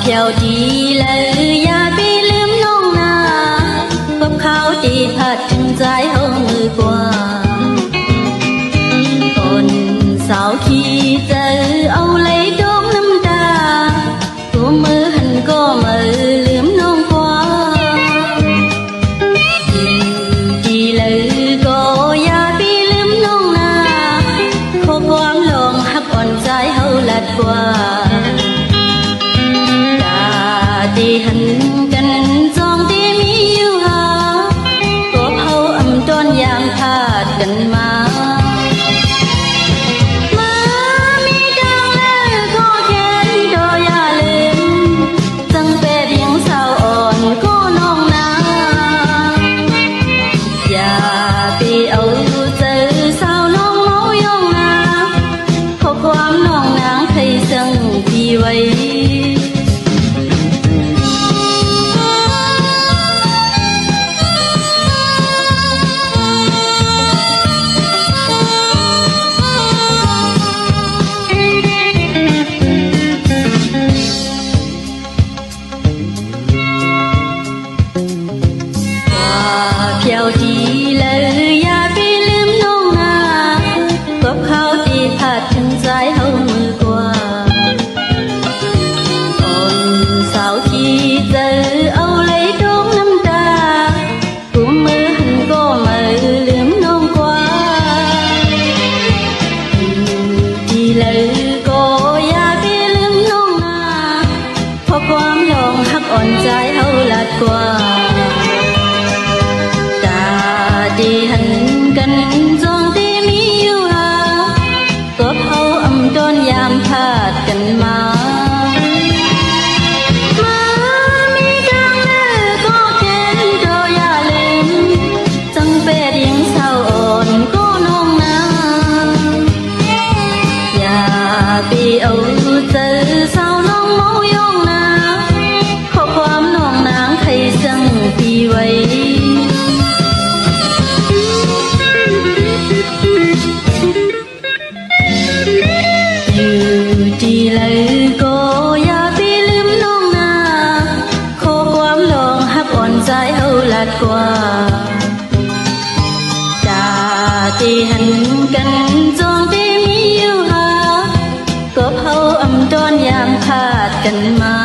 ที่ยวดีเลยอย่าไปลืมน้องนาพบเขาที่พัดถึงใจเฮามือกว่าคนสาวขี้เจอเอาเลยดวงน้ำตาตัวมือหันก็มือลืมน้องกว่ายิ่งดีเลยก็อย่าไปลืมน้องนาขอความลองหักอ่อนใจเฮาลัดกว่าที่หันกันจองที่มีอยู่หาตัวเฮาอำต้นยางพาดกันมามีดังแล้วก็แค้นโดยอย่าลืมตั้งแต่เพียงสาวอ่อนก็น้องนาอย่าไปเอาเจอสาวน้องเมายองนาขอความน้องนางให้สั่งพี่ไว้เที่ยวดีเลยอย่าไปลืมน้องนาก็เขาที่พัดถึงใจเฮามือกว่าคนสาวที่เจอเอาเลยดวงน้ำตากุมมือหันก็มือลืมน้องกว่าดีเลยก็อย่าไปลืมน้องนาเพราะความลองหักอ่อนใจเฮาลัดกว่าที่หันกันจองที่มีอยู่หาก็เฮาอำต้นยามพาดกันมามีดังแล้วก็แค้นโดยอย่าลืมจังเป็ดยังสาวอ่อนก็น้องนาอย่าไปเอาเจอสาวน้องเมายองนาขอความน้องนางให้สั่งพี่ไว้ดีเลยก็อย่าไปลืมน้องนาขอความลองหักอ่อนใจเฮาลัดกว่าที่หันกันจองที่มีอยู่หาก็เฮาอำต้นยามพาดกันมา